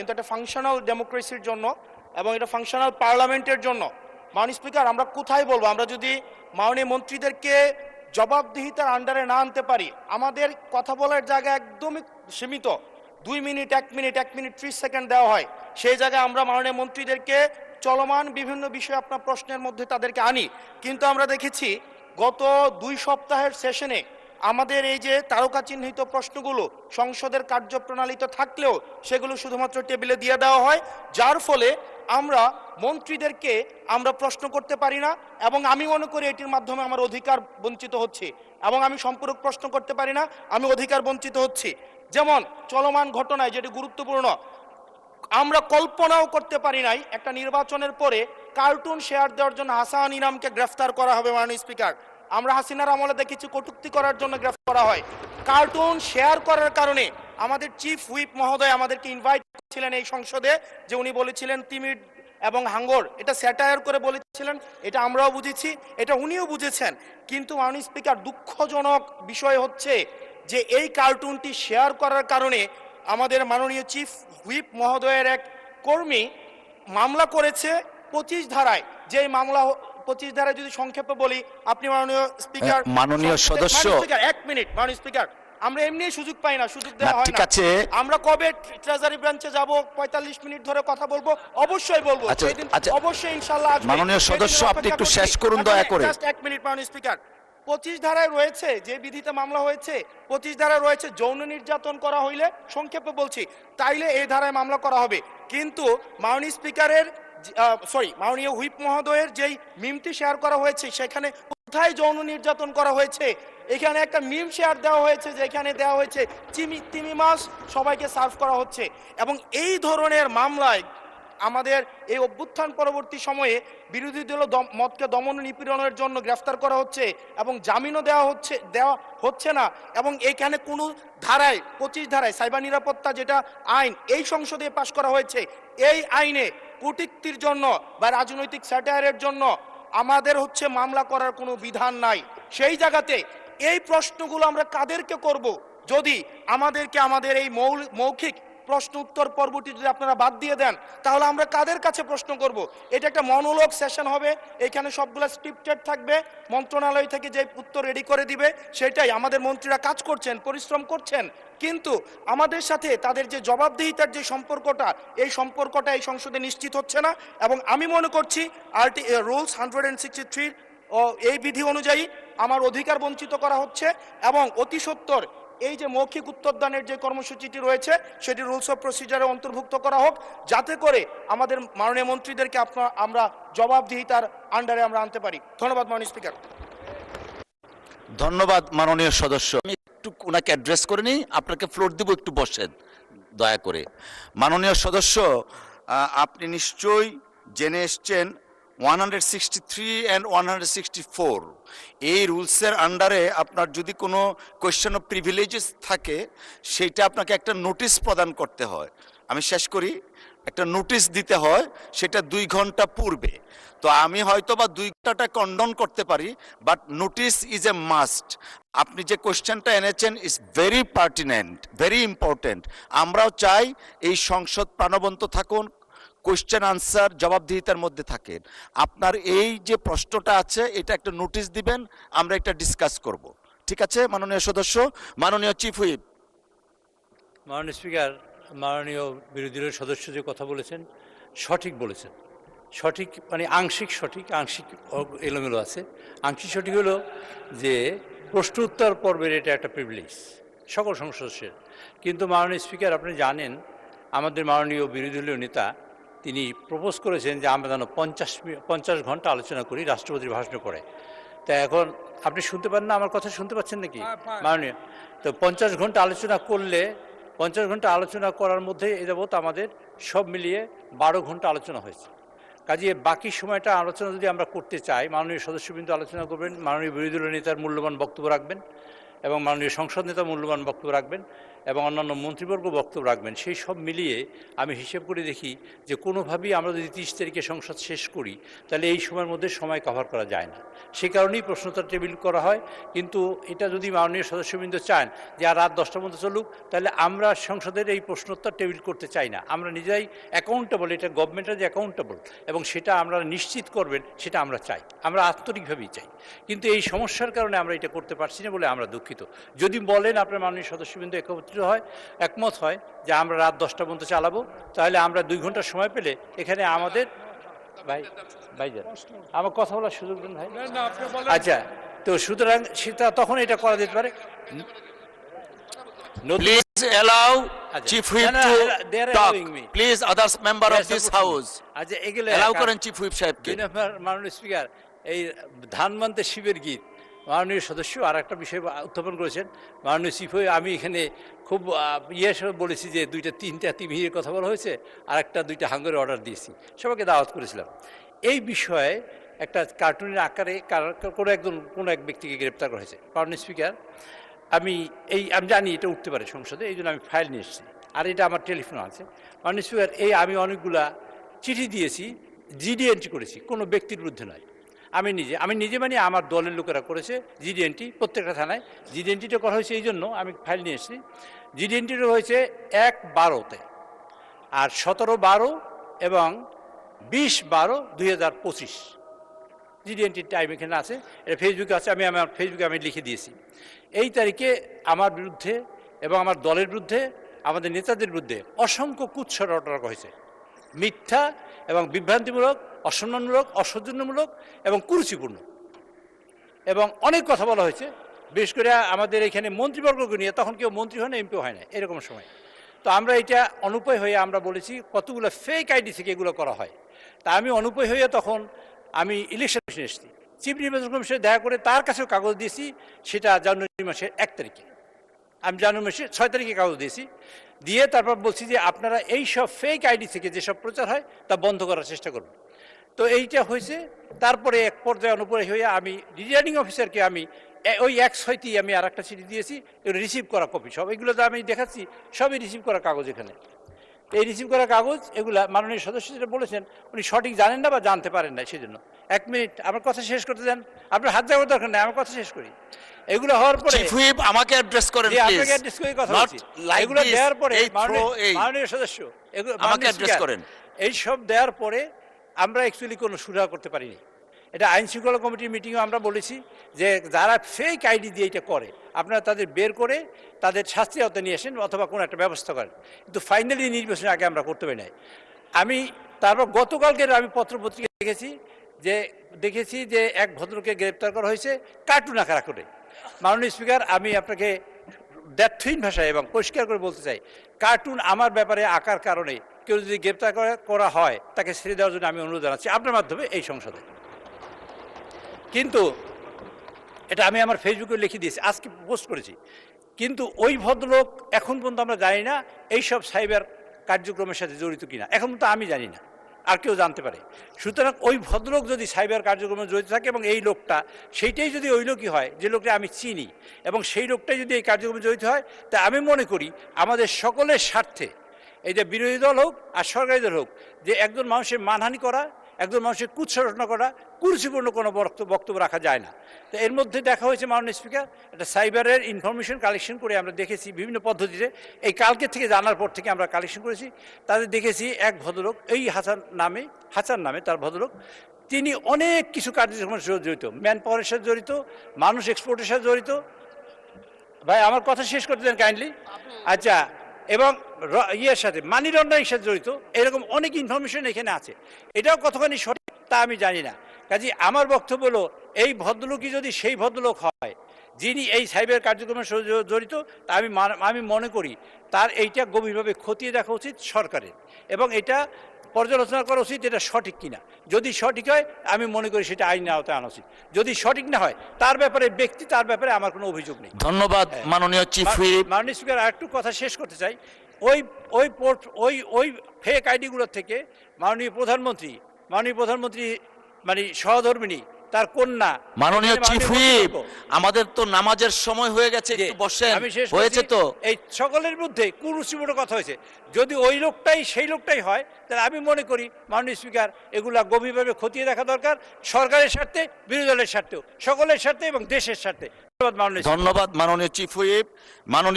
কিন্তু একটা ফাংশনাল ডেমোক্রেসির জন্য এবং এটা ফাংশনাল পার্লামেন্টের জন্য মাননীয় স্পিকার আমরা কোথায় বলবো, আমরা যদি মাননীয় মন্ত্রীদেরকে জবাবদিহিতার আন্ডারে না আনতে পারি, আমাদের কথা বলার জায়গা একদমই সীমিত, 2 মিনিট 1 মিনিট 1 মিনিট 30 সেকেন্ড দেওয়া হয়, সেই জায়গায় আমরা মাননীয় মন্ত্রীদেরকে চলমান বিভিন্ন বিষয়ে আপনার প্রশ্নের মধ্যে তাদেরকে আনি। কিন্তু আমরা দেখেছি গত 2 সপ্তাহের সেশনে আমাদের এই যে তারকা চিহ্নিত প্রশ্নগুলো সংসদের কার্যপ্রণালীতে থাকলেও সেগুলো শুধুমাত্র টেবিলে দিয়ে দেওয়া হয়, যার ফলে আমরা মন্ত্রীদেরকে আমরা প্রশ্ন করতে পারি না এবং আমি মনে করি এটির মাধ্যমে আমার অধিকার বঞ্চিত হচ্ছে এবং আমি সম্পূরক প্রশ্ন করতে পারি না, আমি অধিকার বঞ্চিত হচ্ছি। যেমন চলমান ঘটনায় যেটি গুরুত্বপূর্ণ, আমরা কল্পনাও করতে পারি নাই একটা নির্বাচনের পরে কার্টুন শেয়ার দেওয়ার জন্য হাসান ইনামকে গ্রেফতার করা হবে। মাননীয় স্পিকার, আমরা হাসিনার আমলে দেখেছি কটূক্তি করার জন্য গ্রেফতার করা হয়, কার্টুন শেয়ার করার কারণে আমাদের চিফ হুইপ মহোদয় আমাদেরকে ইনভাইট করেছিলেন এই সংসদে, যে উনি বলেছিলেন তিমির এবং হাঙ্গর, এটা স্যাটায়ার করে বলেছিলেন, এটা আমরাও বুঝেছি, এটা উনিও বুঝেছেন। কিন্তু মাননীয় স্পিকার, দুঃখজনক বিষয় হচ্ছে যে এই কার্টুনটি শেয়ার করার কারণে আমাদের মাননীয় চিফ হুইপ মহোদয়ের এক কর্মী মামলা করেছে 25 ধারায়। যে মামলা 25 ধারায় যদি সংক্ষেপে বলি, আপনি মাননীয় স্পিকার, মাননীয় সদস্য, 1 মিনিট মাননীয় স্পিকার, আমরা এমনি সুযোগ পাই না, সুযোগ দেওয়া হয় না। ঠিক আছে, আমরা কবে ট্রেজারি ব্রাঞ্চে যাব, 45 মিনিট ধরে কথা বলবো, অবশ্যই বলবো, সেদিন অবশ্যই ইনশাআল্লাহ আসবে। মাননীয় সদস্য, আপনি একটু শেষ করুন দয়া করে। জাস্ট 1 মিনিট মাননীয় স্পিকার, 25 ধারায় রয়েছে যে বিধিতে মামলা হয়েছে, 25 ধারায় রয়েছে যৌন নির্যাতন করা হইলে, সংক্ষেপে বলছি, তাইলে এই ধারায় মামলা করা হবে। কিন্তু মাননীয় স্পিকারের মাননীয় হুইপ মহোদয়ের যেই মিমটি শেয়ার করা হয়েছে সেখানে কোথায় যৌন নির্যাতন করা হয়েছে? এখানে একটা মিম শেয়ার দেওয়া হয়েছে যেখানে দেওয়া হয়েছে তিমি মাছ সবাইকে সার্ভ করা হচ্ছে। এবং এই ধরনের মামলায় আমাদের এই অভ্যুত্থান পরবর্তী সময়ে বিরোধী দল মতকে দমন নিপীড়নের জন্য গ্রেফতার করা হচ্ছে এবং জামিনও দেওয়া হচ্ছে না। এবং এখানে কোনো ধারায় 25 ধারায় সাইবার নিরাপত্তা যেটা আইন এই সংসদে পাশ করা হয়েছে, এই আইনে কূটনীতির জন্য বা রাজনৈতিক স্যাটায়ারের জন্য আমাদের হচ্ছে মামলা করার কোনো বিধান নাই। সেই জায়গাতে এই প্রশ্নগুলো আমরা কাদেরকে করব? যদি আমাদেরকে আমাদের এই মৌখিক প্রশ্ন উত্তর পর্বটি যদি আপনারা বাদ দিয়ে দেন, তাহলে আমরা কাদের কাছে প্রশ্ন করব? এটা একটা মনোলগ সেশন হবে, এখানে সবগুলো স্ক্রিপ্টেড থাকবে, মন্ত্রণালয় থেকে যে উত্তর রেডি করে দিবে সেটাই। আমাদের মন্ত্রীরা কাজ করছেন, পরিশ্রম করছেন, কিন্তু আমাদের সাথে তাদের যে জবাবদিহিতার যে সম্পর্কটা, এই সম্পর্কটা এই সংসদে নিশ্চিত হচ্ছে না। এবং আমি মনে করছি রুলস 163 এই বিধি অনুযায়ী আমার অধিকার বঞ্চিত করা হচ্ছে এবং অতি সত্বর এই যে মৌখিক উত্তরদানের যে কর্মসূচিটি রয়েছে সেটি রুলস অফ প্রসিজারে অন্তর্ভুক্ত করা হোক, যাতে করে আমাদের মাননীয় মন্ত্রীদেরকে আমরা জবাবদিহিতার আন্ডারে আমরা আনতে পারি। ধন্যবাদ মাননীয় স্পিকার। ধন্যবাদ মাননীয় সদস্য। আমি একটু ওনাকে অ্যাড্রেস করে নিই, আপনাকে ফ্লোর দিব, একটু বসেন দয়া করে। মাননীয় সদস্য, আপনি নিশ্চয়ই জেনে এসছেন 163 and 164 এই রুলসের আন্ডারে আপনার যদি কোনো কোয়েশ্চেন অফ প্রিভিলেজেস থাকে সেটা আপনাকে একটা নোটিশ প্রদান করতে হয়। আমি শেষ করি, একটা নোটিশ দিতে হয়, সেটা 2 ঘন্টা পূর্বে। তো আমি হয়তো বা 2 ঘন্টাটা কন্ডন করতে পারি, but notice is a must. আপনি যে কোয়েশ্চেনটা এনেছেন is very pertinent, very important. আমরাও চাই এই সংসদ প্রাণবন্ত থাকুন, কোয়েশ্চেন আনসার জবাবদিহিতার মধ্যে থাকেন। আপনার এই যে প্রশ্নটা আছে এটা একটা নোটিশ দিবেন, আমরা এটা ডিসকাস করব। ঠিক আছে মাননীয় সদস্য? মাননীয় চিফ হুইপ। মাননীয় স্পিকার, মাননীয় বিরোধী দলের সদস্য যে কথা বলেছেন সঠিক বলেছেন। সঠিক মানে আংশিক সঠিক, আংশিক এলোমেলো আছে। আংশিক সঠিক হলো যে প্রশ্ন উত্তর পর্বের এটা একটা প্রিভিলেজ সকল সদস্যের। কিন্তু মাননীয় স্পিকার, আপনি জানেন আমাদের মাননীয় বিরোধী দলীয় নেতা তিনি প্রপোজ করেছেন যে আমরা যেন 50 ঘন্টা আলোচনা করি রাষ্ট্রপতির ভাষণ করে। তা এখন আপনি শুনতে পান না, আমার কথা শুনতে পাচ্ছেন নাকি মাননীয়? তো 50 ঘন্টা আলোচনা করলে 50 ঘন্টা আলোচনা করার মধ্যে এ যাবৎ আমাদের সব মিলিয়ে 12 ঘন্টা আলোচনা হয়েছে। কাজে বাকি সময়টা আলোচনা যদি আমরা করতে চাই, মাননীয় সদস্যবৃন্দ আলোচনা করবেন, মাননীয় বিরোধী দলীয় নেতার মূল্যবান বক্তব্য রাখবেন এবং মাননীয় সংসদ নেতা মূল্যবান বক্তব্য রাখবেন এবং অন্যান্য মন্ত্রীবর্গ বক্তব্য রাখবেন, সেই সব মিলিয়ে আমি হিসেব করে দেখি যে কোনোভাবেই আমরা যদি 30 তারিখে সংসদ শেষ করি তাহলে এই সময়ের মধ্যে সময় কভার করা যায় না। সেই কারণেই প্রশ্নোত্তর টেবিল করা হয়। কিন্তু এটা যদি মাননীয় সদস্যবৃন্দ চান যে আর রাত 10টার মধ্যে চলুক, তাহলে আমরা সংসদের এই প্রশ্নোত্তর টেবিল করতে চাই না। আমরা নিজেরাই অ্যাকাউন্টেবল, এটা গভর্নমেন্টের যে অ্যাকাউন্টেবল, এবং সেটা আমরা নিশ্চিত করবেন সেটা আমরা চাই, আমরা আন্তরিকভাবেই চাই। কিন্তু এই সমস্যার কারণে আমরা এটা করতে পারছি না বলে আমরা দুঃখিত। যদি বলেন আপনার মাননীয় সদস্যবৃন্দ একমত হয় যে আমরা রাত 10টা পর্যন্ত চালাবো, তাহলে আমরা 2 ঘন্টা সময় পেলে এখানে আমাদের ভাইজান আমার কথা বলার সুযোগ দেন ভাই। আচ্ছা, তো সুতরাং সেটা তখন এটা করা যেতে পারে। Please allow আচ্ছা, Chief Whip না, to they are talk. allowing me. Please, others member of this house. আচ্ছা, এগুলো Allow করেন Chief Whip সাহেবকে। মাননীয় স্পিকার, এই ধান মানতে শিবের গীত মাননীয় সদস্য আর একটা বিষয় উত্থাপন করেছেন। মাননীয় চিফ হুইপ, আমি এখানে খুব হিসেবে বলেছি যে 2-3টা তিমিরের কথা বলা হয়েছে, আর একটা 2টা হাঙ্গারের অর্ডার দিয়েছি, সবাইকে দাওয়াত করেছিলাম। এই বিষয়ে একটা কার্টুনের আকারে কোনো এক ব্যক্তিকে গ্রেপ্তার করা হয়েছে। মাননীয় স্পিকার, আমি জানি এটা উঠতে পারে সংসদে, এই জন্য আমি ফাইল নিয়ে এসেছি, আর এটা আমার টেলিফোনে আছে। মাননীয় স্পিকার, আমি অনেকগুলা চিঠি দিয়েছি, জিডি এন্ট্রি করেছি, কোনো ব্যক্তির বিরুদ্ধে নয়। আমি নিজে মানে আমার দলের লোকেরা করেছে জিডি এন্ট্রি, প্রত্যেকটা থানায় জিডি এন্ট্রিটা করা হয়েছে। এই জন্য আমি ফাইল নিয়ে এসেছি। জিডি এন্ট্রিটা হয়েছে 1/12-তে, আর 17/12 এবং 20/12-2025 জিডি এন্ট্রির টাইম এখানে আছে, এটা ফেসবুকে আছে, আমার ফেসবুকে আমি লিখে দিয়েছি। এই তারিখে আমার বিরুদ্ধে এবং আমার দলের বিরুদ্ধে, আমাদের নেতাদের বিরুদ্ধে অসংখ্য কুৎসা রটনা হয়েছে, মিথ্যা এবং বিভ্রান্তিমূলক, অসম্মানমূলক, অসৌজন্যমূলক এবং কুরুচিপূর্ণ, এবং অনেক কথা বলা হয়েছে। বিশেষ করে আমাদের এখানে মন্ত্রীবর্গকে নিয়ে, তখন কেউ মন্ত্রী হয় না, এমপিও হয় না, এরকম সময়। তো আমরা এটা অনুপায় হয়ে আমরা বলেছি কতগুলো ফেক আইডি থেকে এগুলো করা হয়। তা আমি অনুপায় হয়ে তখন আমি ইলেকশন কমিশনে এসেছি, চিফ নির্বাচন কমিশনে দেখা করে তার কাছেও কাগজ দিয়েছি। সেটা জানুয়ারি মাসের 1 তারিখে, আমি জানুয়ারি মাসের 6 তারিখে কাগজ দিয়েছি, দিয়ে তারপর বলছি যে আপনারা এই সব ফেক আইডি থেকে যেসব প্রচার হয় তা বন্ধ করার চেষ্টা করুন। তো এইটা হয়েছে। তারপরে এক পর্যায়ে অনুপরে হয়ে আমি রিটার্নিং অফিসারকে আমি ওই 1/6 আমি আর একটা চিঠি দিয়েছি, এগুলো রিসিভ করা কপি সব, এগুলো তো আমি দেখাচ্ছি, সবই রিসিভ করা কাগজ। এখানে এই রিসিভ করা কাগজ, এগুলা মাননীয় সদস্য যেটা বলেছেন উনি সঠিক জানেন না বা জানতে পারেন না, সেই জন্য। 1 মিনিট আমার কথা শেষ করতে দেন, আপনার হাত যাওয়ার দরকার নেই, আমার কথা শেষ করি। এগুলো হওয়ার পরে চিফ হুইপ আমাকে অ্যাড্রেস করেন প্লিজ। আপনাকে অ্যাড্রেস করে কথা বলছি। এগুলো দেওয়ার পরে মাননীয় সদস্য এগুলো আমাকে অ্যাড্রেস করেন। এই সব দেওয়ার পরে আমরা অ্যাকচুয়ালি কোনো সুরাহা করতে পারিনি। এটা আইন শৃঙ্খলা কমিটির মিটিংও আমরা বলেছি যে যারা ফেক আইডি দিয়ে এটা করে আপনারা তাদের বের করে তাদের শাস্তি আওতায় নিয়ে আসেন অথবা কোনো একটা ব্যবস্থা করেন। কিন্তু ফাইনালি নির্বাচনের আগে আমরা করতে পারি নাই। আমি তারপর গতকালকে আমি পত্রপত্রিকা দেখেছি যে এক ভদ্রকে গ্রেপ্তার করা হয়েছে কার্টুন আকার করে। মাননীয় স্পিকার, আমি আপনাকে দ্ব্যর্থহীন ভাষায় এবং পরিষ্কার করে বলতে চাই, কার্টুন আমার ব্যাপারে আঁকার কারণে কেউ যদি গ্রেপ্তার করা হয় তাকে ছেড়ে দেওয়ার জন্য আমি অনুরোধ জানাচ্ছি আপনার মাধ্যমে এই সংসদে। কিন্তু এটা আমি আমার ফেসবুকে লিখে দিয়েছি, আজকে পোস্ট করেছি। কিন্তু ওই ভদ্রলোক এখন পর্যন্ত আমরা জানি না এইসব সাইবার কার্যক্রমের সাথে জড়িত কিনা, এখন পর্যন্ত আমি জানি না, আর কেউ জানতে পারে। সুতরাং ওই ভদ্রলোক যদি সাইবার কার্যক্রমে জড়িত থাকে এবং এই লোকটা সেইটাই যদি ওই লোকই হয় যে লোকটা আমি চিনি এবং সেই লোকটাই যদি এই কার্যক্রমে জড়িত হয়, তা আমি মনে করি আমাদের সকলের স্বার্থে, এই যে বিরোধী দল হোক আর সরকারি দল হোক, যে একজন মানুষের মানহানি করা, একজন মানুষের কুৎসা রচনা করা, কুরুচিপূর্ণ কোনো বক্তব্য রাখা যায় না। তো এর মধ্যে দেখা হয়েছে মাননীয় স্পিকার, একটা সাইবারের ইনফরমেশন কালেকশন করে আমরা দেখেছি বিভিন্ন পদ্ধতিতে, এই কালকে থেকে জানার পর থেকে আমরা কালেকশন করেছি। তাদের দেখেছি এক ভদ্রলোক, এই হাসান নামে তার ভদ্রলোক, তিনি অনেক কিছু কার্যক্রমের সাথে জড়িত, ম্যান পাওয়ারের সাথে জড়িত, মানুষ এক্সপোর্টের সাথে জড়িত। ভাই আমার কথা শেষ করতে দেন কাইন্ডলি। আচ্ছা, এবং সাথে মানি লন্ডারিং সাথে জড়িত, এরকম অনেক ইনফরমেশন এখানে আছে। এটাও কতখানি সঠিক তা আমি জানি না। কাজে আমার বক্তব্য হলো, এই ভদ্রলোকই যদি সেই ভদ্রলোক হয় যিনি এই সাইবার কার্যক্রমের সাথে জড়িত, তা আমি মনে করি তার এইটা গভীরভাবে খতিয়ে দেখা উচিত সরকারের, এবং এটা পর্যালোচনা করা উচিত এটা সঠিক কিনা। যদি সঠিক হয় আমি মনে করি সেটা আইনের আওতায় আনা উচিত, যদি সঠিক না হয় তার ব্যাপারে আমার কোনো অভিযোগ নেই। ধন্যবাদ মাননীয় চিফ হুইপ। মাননীয় স্পিকার, আরেকটু কথা শেষ করতে চাই। ওই ফেক আইডিগুলোর থেকে মাননীয় প্রধানমন্ত্রী মানে সহধর্মিনী তার কন্যা মাননীয় এখানে চিফ মাননীয় হুইপ, বক্তব্য। আমাদের তো নামাজের সময় হয়ে গেছে, যে, একটু বসেন। আমি শেষ হয়েছে করছি, তো। এই সকলের মধ্যে কুরুচিপূর্ণ কথা হয়েছে। যদি ওই লোকটাই সেই লোকটাই হয়, তাহলে আমি মনে করি মাননীয় স্পিকার এগুলা গভীরভাবে খতিয়ে দেখা দরকার, সরকারের স্বার্থে, বিরোধী দলের স্বার্থেও, সকলের স্বার্থে এবং দেশের স্বার্থে। ধন্যবাদ মাননীয় স্পিকার। ধন্যবাদ মাননীয় চিফ হুইপ। মাননীয়